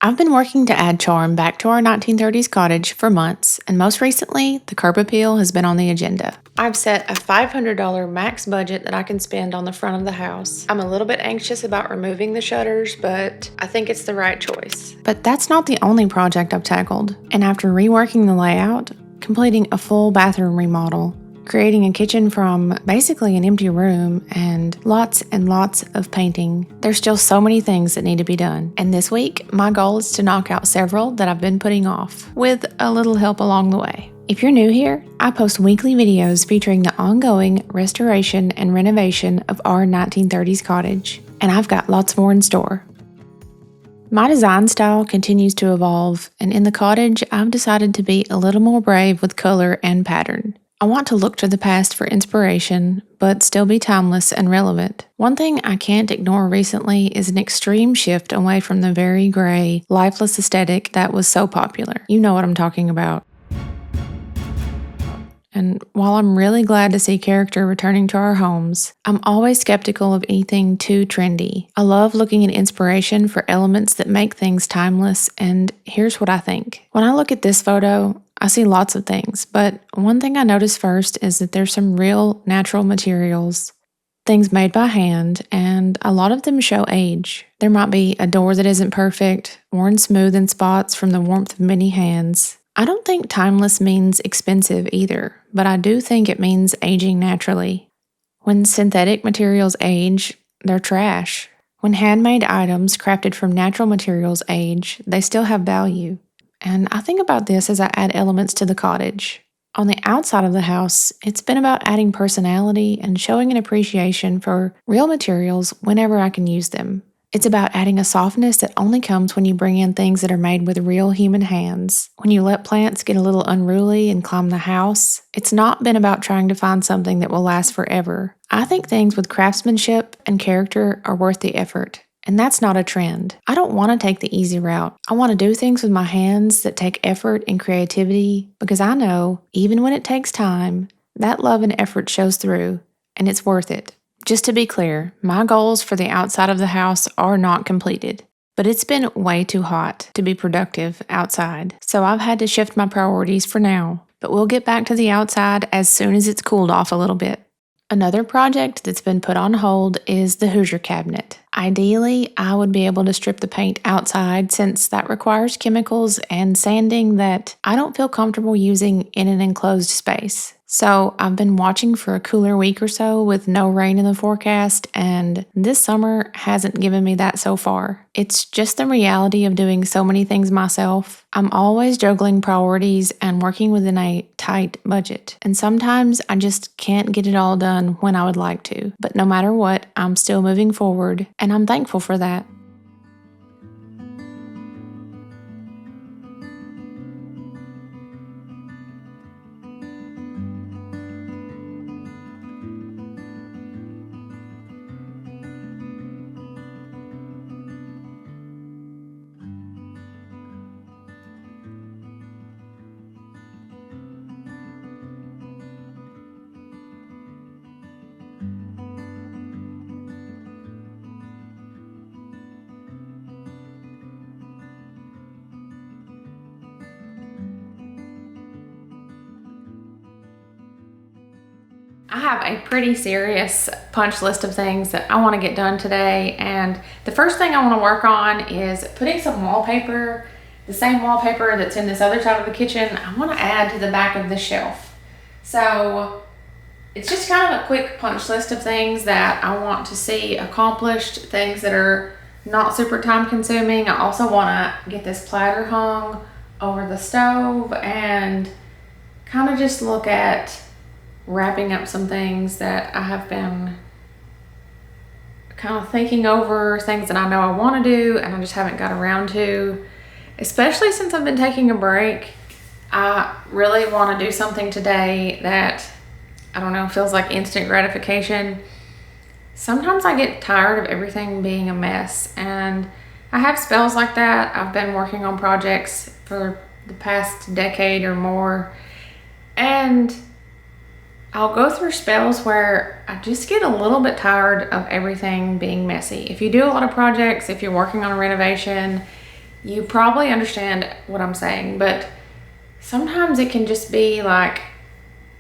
I've been working to add charm back to our 1930s cottage for months, and most recently, the curb appeal has been on the agenda. I've set a $500 max budget that I can spend on the front of the house. I'm a little bit anxious about removing the shutters, but I think it's the right choice. But that's not the only project I've tackled, and after reworking the layout, completing a full bathroom remodel, creating a kitchen from basically an empty room and lots of painting. There's still so many things that need to be done. And this week, my goal is to knock out several that I've been putting off, with a little help along the way. If you're new here, I post weekly videos featuring the ongoing restoration and renovation of our 1930s cottage, and I've got lots more in store. My design style continues to evolve, and in the cottage, I've decided to be a little more brave with color and pattern. I want to look to the past for inspiration, but still be timeless and relevant. One thing I can't ignore recently is an extreme shift away from the very gray, lifeless aesthetic that was so popular. You know what I'm talking about. And while I'm really glad to see character returning to our homes, I'm always skeptical of anything too trendy. I love looking at inspiration for elements that make things timeless, and here's what I think. When I look at this photo, I see lots of things, but one thing I notice first is that there's some real natural materials, things made by hand, and a lot of them show age. There might be a door that isn't perfect, worn smooth in spots from the warmth of many hands. I don't think timeless means expensive either, but I do think it means aging naturally. When synthetic materials age, they're trash. When handmade items crafted from natural materials age, they still have value. And I think about this as I add elements to the cottage. On the outside of the house, it's been about adding personality and showing an appreciation for real materials whenever I can use them. It's about adding a softness that only comes when you bring in things that are made with real human hands. When you let plants get a little unruly and climb the house, it's not been about trying to find something that will last forever. I think things with craftsmanship and character are worth the effort. And that's not a trend. I don't want to take the easy route. I want to do things with my hands that take effort and creativity because I know, even when it takes time, that love and effort shows through, and it's worth it. Just to be clear, my goals for the outside of the house are not completed, but it's been way too hot to be productive outside, so I've had to shift my priorities for now. But we'll get back to the outside as soon as it's cooled off a little bit. Another project that's been put on hold is the Hoosier cabinet. Ideally, I would be able to strip the paint outside since that requires chemicals and sanding that I don't feel comfortable using in an enclosed space. So I've been watching for a cooler week or so with no rain in the forecast, and this summer hasn't given me that so far. It's just the reality of doing so many things myself. I'm always juggling priorities and working within a tight budget, and sometimes I just can't get it all done when I would like to. But no matter what, I'm still moving forward, and I'm thankful for that. I have a pretty serious punch list of things that I want to get done today, and the first thing I want to work on is putting some wallpaper, the same wallpaper that's in this other side of the kitchen. I want to add to the back of the shelf. So it's just kind of a quick punch list of things that I want to see accomplished, things that are not super time consuming. I also want to get this platter hung over the stove and kind of just look at wrapping up some things that I have been kind of thinking over, things that I know I want to do and I just haven't got around to. Especially since I've been taking a break, I really want to do something today that, I don't know, feels like instant gratification. Sometimes I get tired of everything being a mess, and I have spells like that. I've been working on projects for the past decade or more, and I'll go through spells where I just get a little bit tired of everything being messy. If you do a lot of projects, if you're working on a renovation, You probably understand what I'm saying, but sometimes it can just be like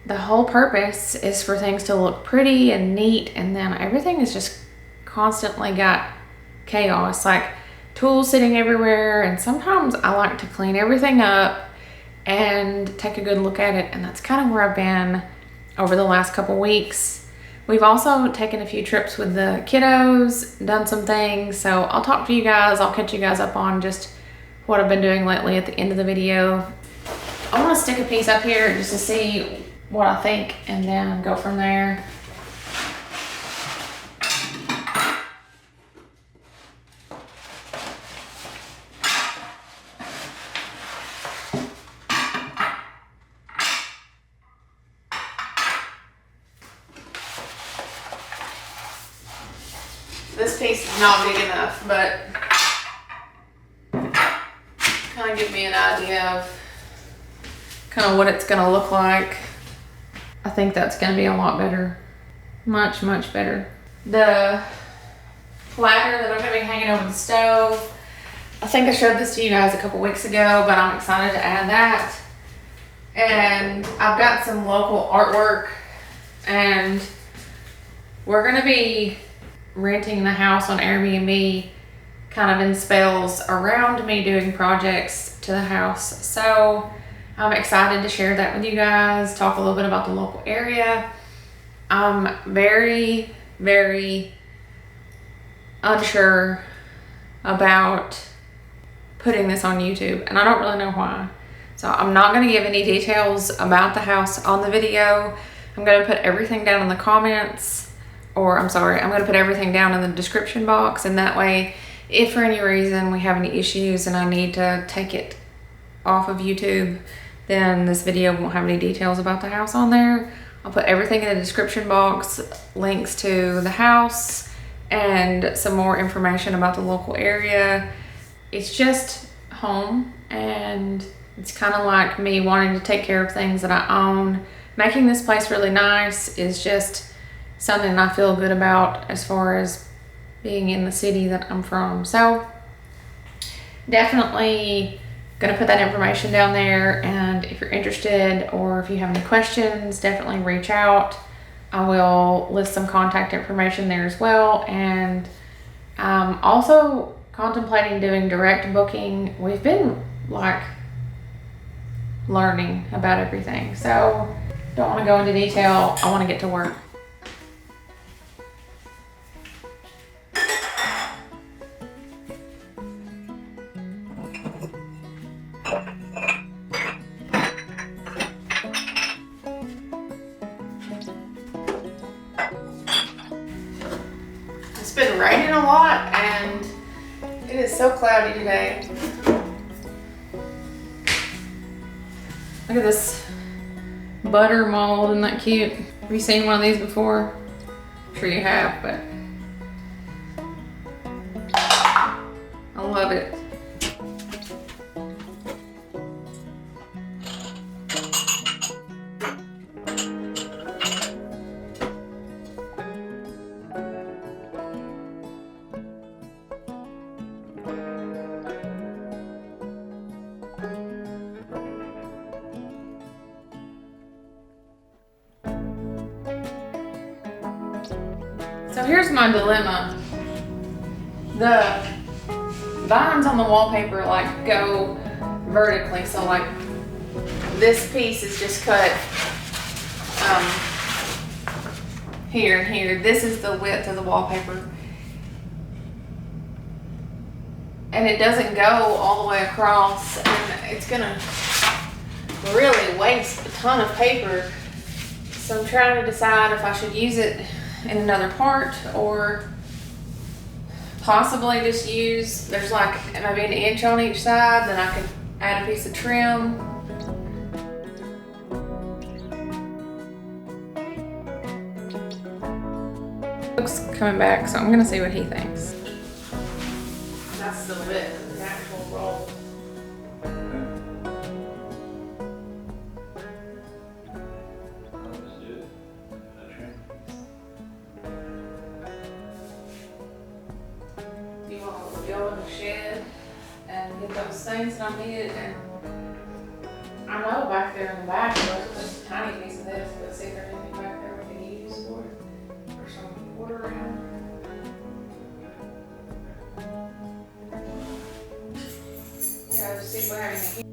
the whole purpose is for things to look pretty and neat, and then everything is just constantly got chaos, like tools sitting everywhere. And sometimes I like to clean everything up and take a good look at it, and that's kind of where I've been over the last couple weeks. We've also taken a few trips with the kiddos, done some things, so I'll talk to you guys. I'll catch you guys up on just what I've been doing lately at the end of the video. I want to stick a piece up here just to see what I think and then go from there. This piece is not big enough, but kind of give me an idea of kind of what it's going to look like. I think that's going to be a lot better. Much, much better. The platter that I'm going to be hanging over the stove, I think I showed this to you guys a couple weeks ago, but I'm excited to add that. And I've got some local artwork, and we're going to be renting the house on Airbnb kind of in spells around me doing projects to the house. So I'm excited to share that with you guys, talk a little bit about the local area. I'm very, very unsure about putting this on YouTube, and I don't really know why. So I'm not going to give any details about the house on the video. I'm going to put everything down in the comments. Or I'm going to put everything down in the description box, and that way, if for any reason we have any issues and I need to take it off of YouTube, then this video won't have any details about the house on there. I'll put everything in the description box, links to the house, and some more information about the local area. It's just home, and it's kind of like me wanting to take care of things that I own. Making this place really nice is just something I feel good about as far as being in the city that I'm from. So definitely gonna put that information down there, and if you're interested or if you have any questions, definitely reach out. I will list some contact information there as well, and I'm also contemplating doing direct booking. We've been like learning about everything, so don't want to go into detail. I want to get to work. It's been raining a lot, and it is so cloudy today. Look at this butter mold, isn't that cute? Have you seen one of these before? I'm sure you have, but I love it. So here's my dilemma. The vines on the wallpaper like go vertically, so like this piece is just cut here and here. This is the width of the wallpaper, and it doesn't go all the way across, and it's gonna really waste a ton of paper. So I'm trying to decide if I should use it in another part or possibly just use, there's like maybe an inch on each side, then I could add a piece of trim. Looks coming back, so I'm gonna see what he thinks. That's the width of the actual roll. Do you want to go in the shed and get things that I needed, and I know back there in the back there's just a tiny piece of this, but see if there's anything back there we can use for it, or some water around. Yeah, just see if we have anything.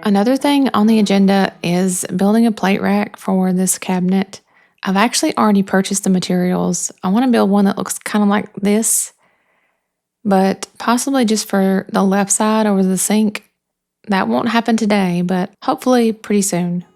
Another thing on the agenda is building a plate rack for this cabinet. I've actually already purchased the materials. I want to build one that looks kind of like this, but possibly just for the left side over the sink. That won't happen today, but hopefully pretty soon.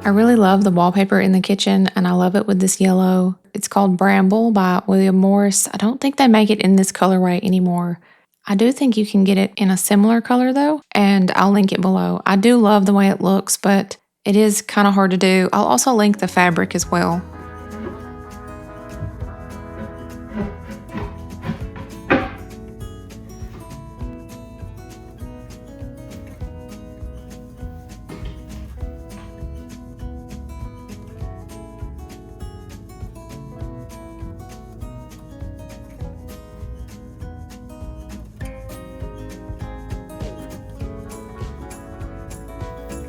I really love the wallpaper in the kitchen, and I love it with this yellow. It's called Bramble by William Morris. I don't think they make it in this colorway anymore. I do think you can get it in a similar color though, and I'll link it below. I do love the way it looks, but it is kind of hard to do. I'll also link the fabric as well.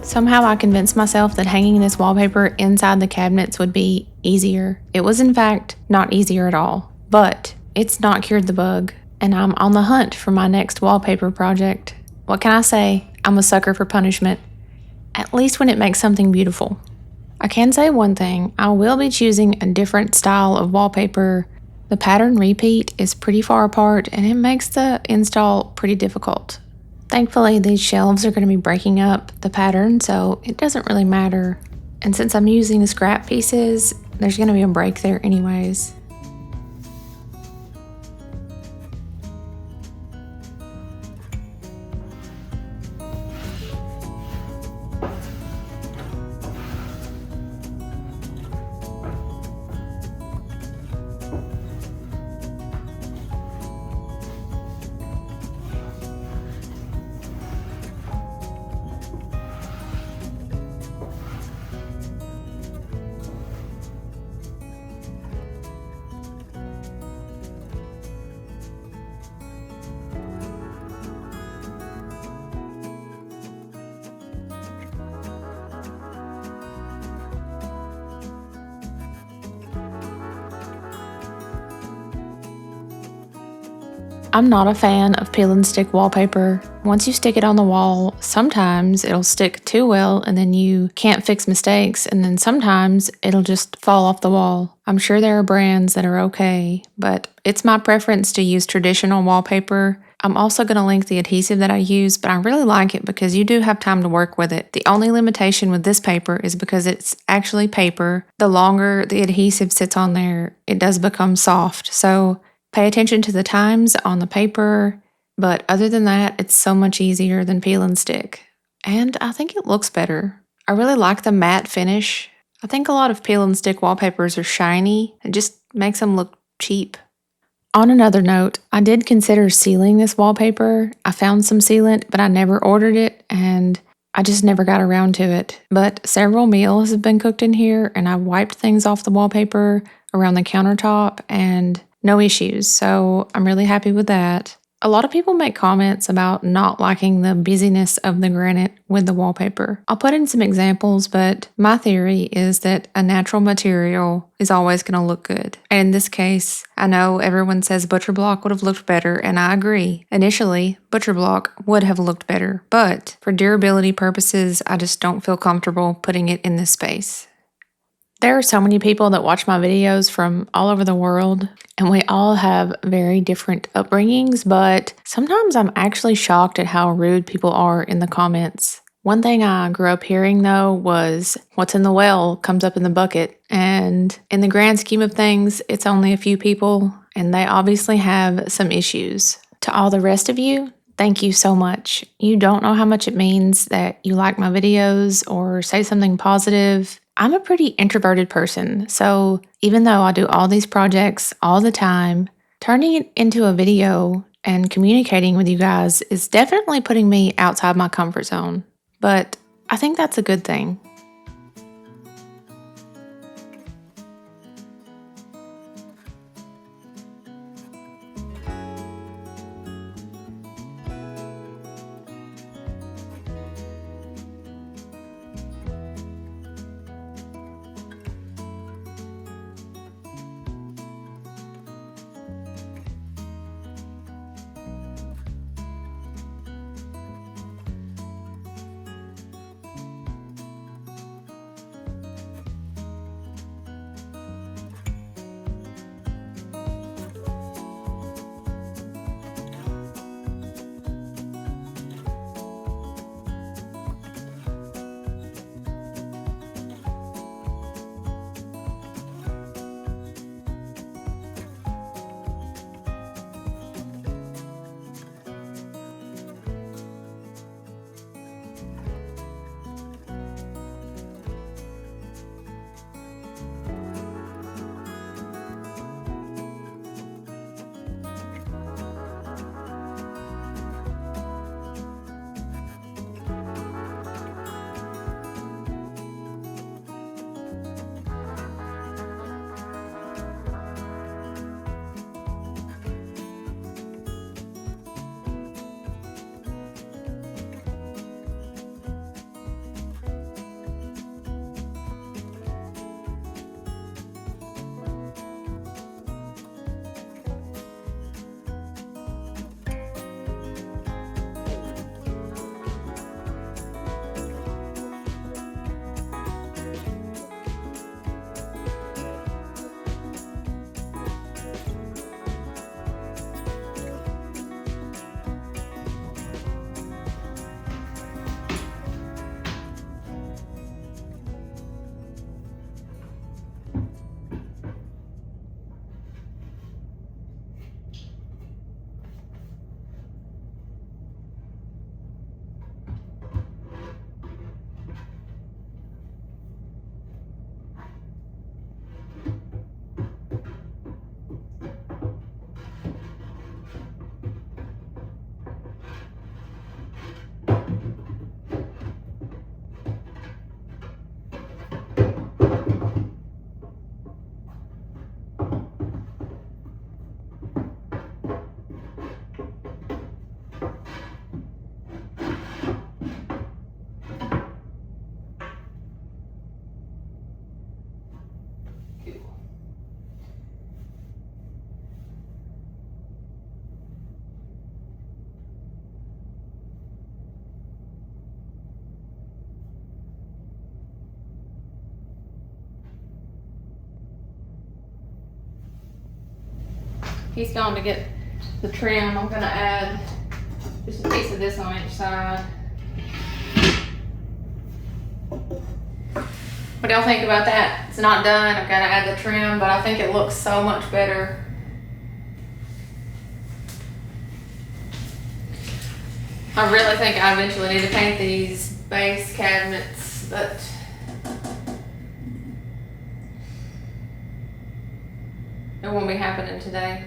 Somehow I convinced myself that hanging this wallpaper inside the cabinets would be easier. It was in fact not easier at all, but it's not cured the bug, and I'm on the hunt for my next wallpaper project. What can I say? I'm a sucker for punishment, at least when it makes something beautiful. I can say one thing, I will be choosing a different style of wallpaper. The pattern repeat is pretty far apart and it makes the install pretty difficult. Thankfully, these shelves are going to be breaking up the pattern, so it doesn't really matter. And since I'm using the scrap pieces, there's going to be a break there anyways. I'm not a fan of peel and stick wallpaper. Once you stick it on the wall, sometimes it'll stick too well and then you can't fix mistakes, and then sometimes it'll just fall off the wall. I'm sure there are brands that are okay, but it's my preference to use traditional wallpaper. I'm also going to link the adhesive that I use, but I really like it because you do have time to work with it. The only limitation with this paper is because it's actually paper. The longer the adhesive sits on there, it does become soft. So pay attention to the times on the paper, but other than that, it's so much easier than peel and stick. And I think it looks better. I really like the matte finish. I think a lot of peel and stick wallpapers are shiny. It just makes them look cheap. On another note, I did consider sealing this wallpaper. I found some sealant, but I never ordered it and I just never got around to it. But several meals have been cooked in here and I wiped things off the wallpaper around the countertop and no issues. So I'm really happy with that. A lot of people make comments about not liking the busyness of the granite with the wallpaper. I'll put in some examples, but my theory is that a natural material is always going to look good. And in this case, I know everyone says butcher block would have looked better, and I agree. Initially, butcher block would have looked better, but for durability purposes, I just don't feel comfortable putting it in this space. There are so many people that watch my videos from all over the world, and we all have very different upbringings, but sometimes I'm actually shocked at how rude people are in the comments. One thing I grew up hearing though was, what's in the well comes up in the bucket, and in the grand scheme of things, it's only a few people, and they obviously have some issues. To all the rest of you, thank you so much. You don't know how much it means that you like my videos or say something positive. I'm a pretty introverted person, so even though I do all these projects all the time, turning it into a video and communicating with you guys is definitely putting me outside my comfort zone. But I think that's a good thing. he's gone to get the trim. I'm gonna add just a piece of this on each side. What do y'all think about that? It's not done. I've got to add the trim, but I think it looks so much better. I really think I eventually need to paint these base cabinets, but it won't be happening today.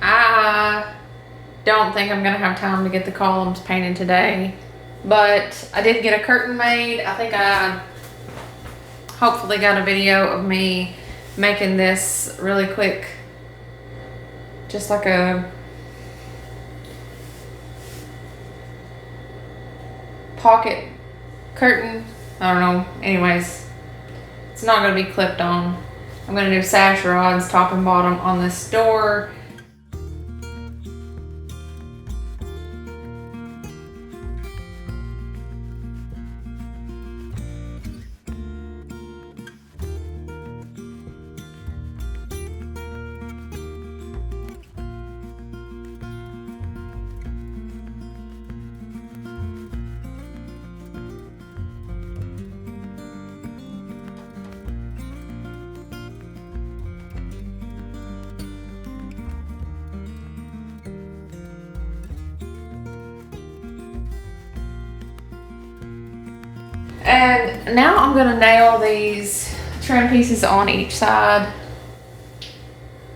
I don't think I'm gonna have time to get the columns painted today, but I did get a curtain made. I think I hopefully got a video of me making this really quick, just like a pocket curtain. I don't know. Anyways, it's not gonna be clipped on. I'm gonna do sash rods top and bottom on this door. And now I'm gonna nail these trim pieces on each side.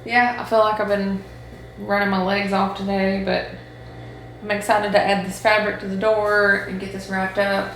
Yeah, I feel like I've been running my legs off today, but I'm excited to add this fabric to the door and get this wrapped up.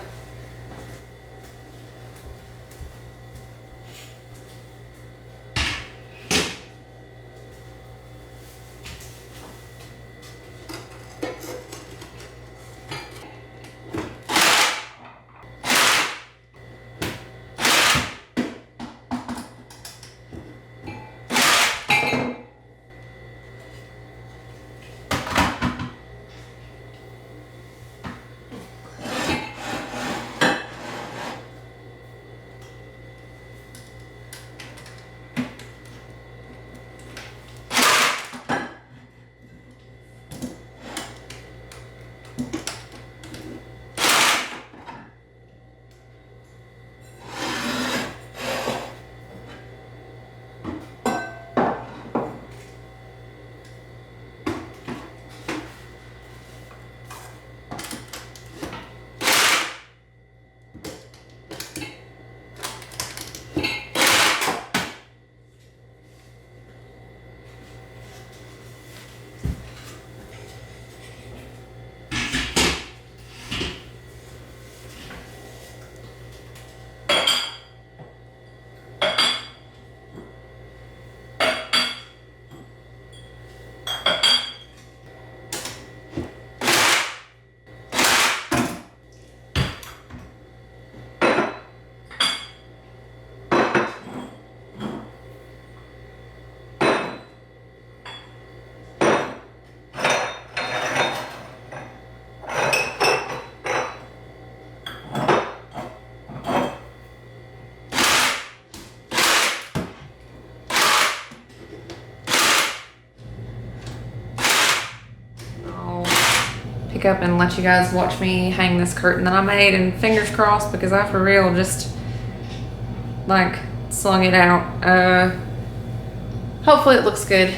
Up and let you guys watch me hang this curtain that I made, and fingers crossed, because I for real just like slung it out. Hopefully it looks good.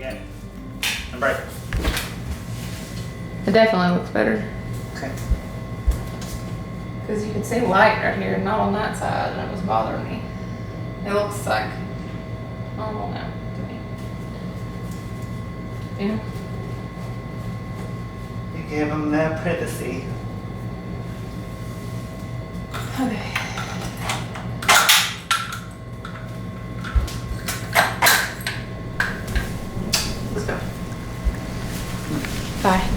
Yeah. And break. It definitely looks better. Okay. Because you can see light right here, not on that side, and it was bothering me. It looks like normal now to me. Yeah. You give them their privacy. Okay. Let's go. Bye.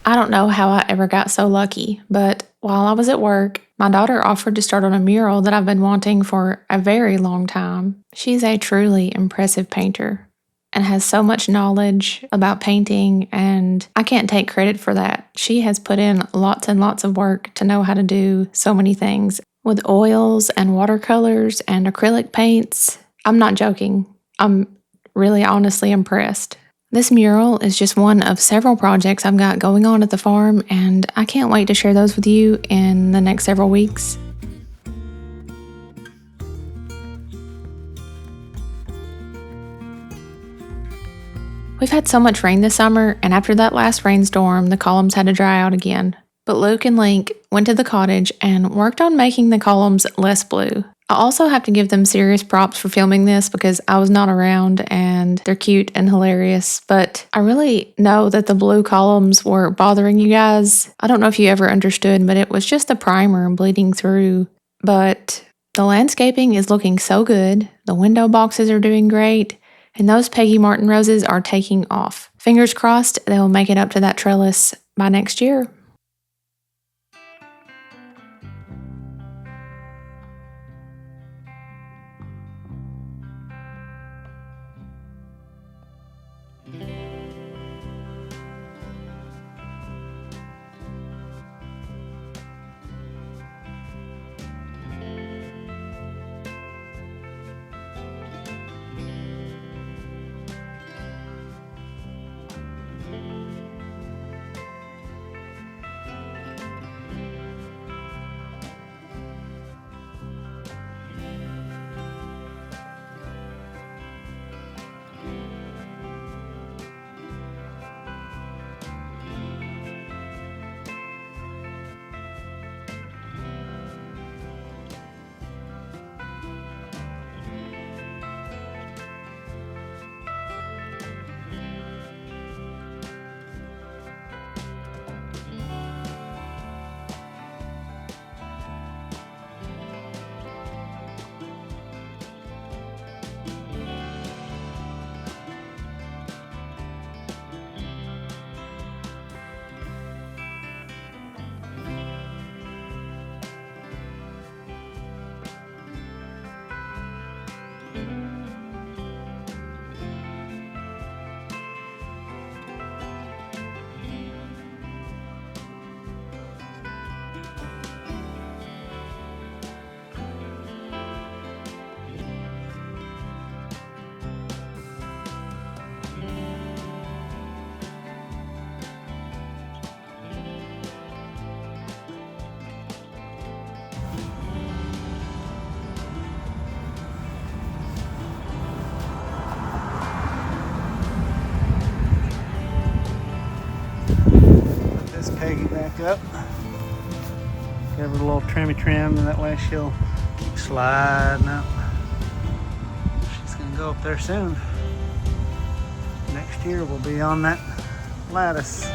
I don't know how I ever got so lucky, but while I was at work, my daughter offered to start on a mural that I've been wanting for a very long time. She's a truly impressive painter and has so much knowledge about painting, and I can't take credit for that. She has put in lots and lots of work to know how to do so many things with oils and watercolors and acrylic paints. I'm not joking. I'm really honestly impressed. This mural is just one of several projects I've got going on at the farm, and I can't wait to share those with you in the next several weeks. We've had so much rain this summer, and after that last rainstorm, the columns had to dry out again. But Luke and Link went to the cottage and worked on making the columns less blue. I also have to give them serious props for filming this because I was not around and they're cute and hilarious, but I really know that the blue columns were bothering you guys. I don't know if you ever understood, but it was just the primer bleeding through. But the landscaping is looking so good. The window boxes are doing great, and those Peggy Martin roses are taking off. Fingers crossed they'll make it up to that trellis by next year. Peggy back up. Give her a little trimmy trim, and that way she'll keep sliding up. She's gonna go up there soon. Next year we'll be on that lattice.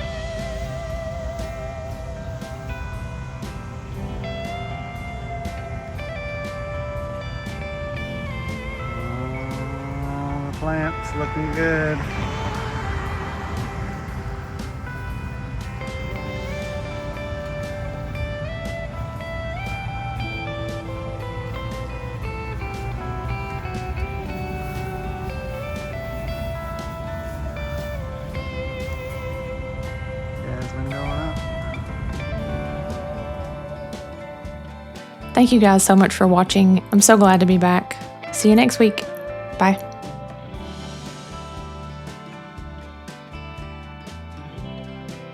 Oh, the plant's looking good. Thank you guys so much for watching. I'm so glad to be back. See you next week. Bye.